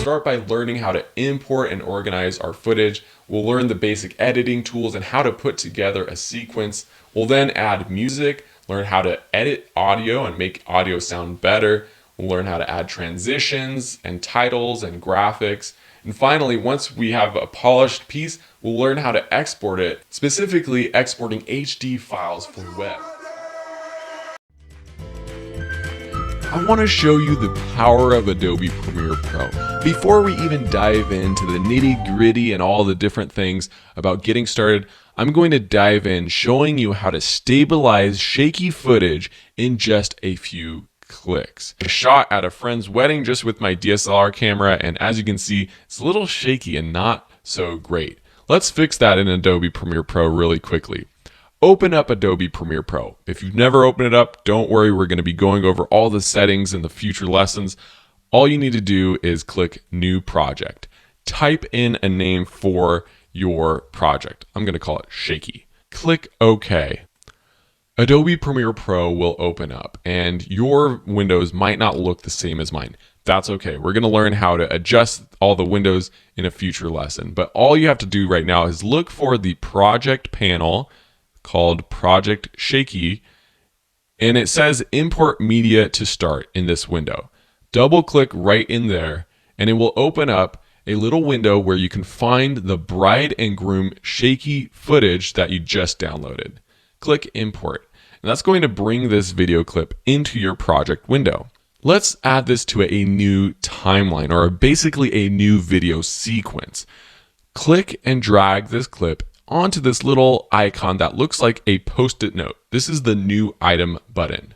start by learning how to import and organize our footage. We'll learn the basic editing tools and how to put together a sequence. We'll then add music, learn how to edit audio and make audio sound better. We'll learn how to add transitions and titles and graphics. And finally, once we have a polished piece, we'll learn how to export it, specifically exporting HD files for web. I want to show you the power of Adobe Premiere Pro. Before we even dive into the nitty-gritty and all the different things about getting started, I'm going to dive in showing you how to stabilize shaky footage in just a few clicks. I shot at a friend's wedding just with my DSLR camera, and as you can see, it's a little shaky and not so great. Let's fix that in Adobe Premiere Pro really quickly. Open up Adobe Premiere Pro. If you've never opened it up, don't worry, we're going to be going over all the settings in the future lessons. All you need to do is click New Project. Type in a name for your project. I'm going to call it Shaky. Click OK. Adobe Premiere Pro will open up and your windows might not look the same as mine. That's okay. We're going to learn how to adjust all the windows in a future lesson. But all you have to do right now is look for the project panel called Project Shaky, and it says Import Media to Start in this window. Double click right in there and it will open up a little window where you can find the bride and groom shaky footage that you just downloaded. Click Import, and that's going to bring this video clip into your project window. Let's add this to a new timeline, or basically a new video sequence. Click and drag this clip onto this little icon that looks like a post-it note. This is the New Item button.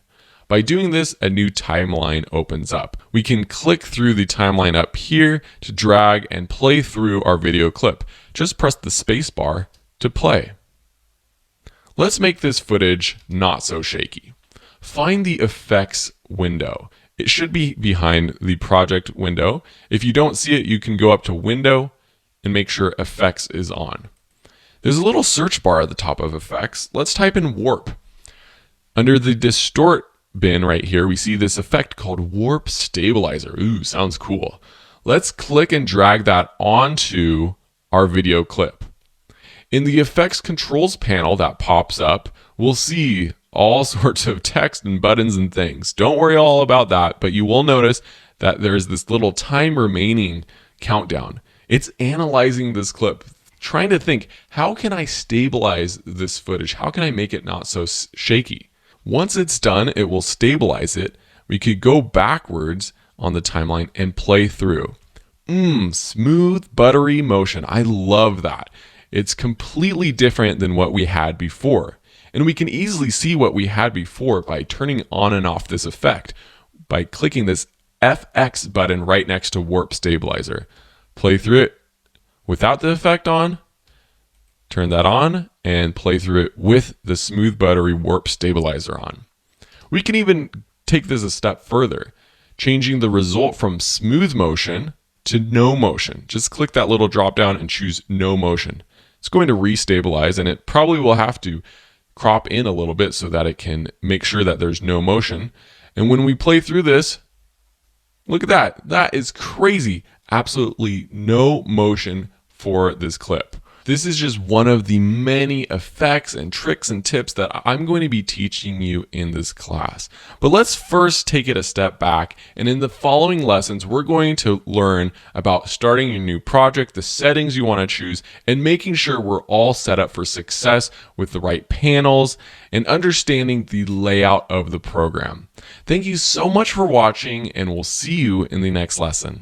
By doing this, a new timeline opens up. We can click through the timeline up here to drag and play through our video clip. Just press the space bar to play. Let's make this footage not so shaky. Find the effects window. It should be behind the project window. If you don't see it, you can go up to Window and make sure Effects is on. There's a little search bar at the top of Effects. Let's type in Warp. Under the Distort bin right here, we see this effect called Warp Stabilizer. Ooh, sounds cool. Let's click and drag that onto our video clip. In the Effects Controls panel that pops up, we'll see all sorts of text and buttons and things. Don't worry all about that, but you will notice that there's this little time remaining countdown. It's analyzing this clip, trying to think, how can I stabilize this footage? How can I make it not so shaky? Once it's done, it will stabilize it. We could go backwards on the timeline and play through. Smooth, buttery motion. I love that. It's completely different than what we had before. And we can easily see what we had before by turning on and off this effect by clicking this FX button right next to Warp Stabilizer. Play through it without the effect on, turn that on, and play through it with the smooth, buttery Warp Stabilizer on. We can even take this a step further, changing the result from smooth motion to no motion. Just click that little drop down and choose no motion. It's going to restabilize, and it probably will have to crop in a little bit so that it can make sure that there's no motion. And when we play through this, look at that. That is crazy. Absolutely no motion for this clip. This is just one of the many effects and tricks and tips that I'm going to be teaching you in this class. But let's first take it a step back, and in the following lessons, we're going to learn about starting your new project, the settings you want to choose, and making sure we're all set up for success with the right panels and understanding the layout of the program. Thank you so much for watching, and we'll see you in the next lesson.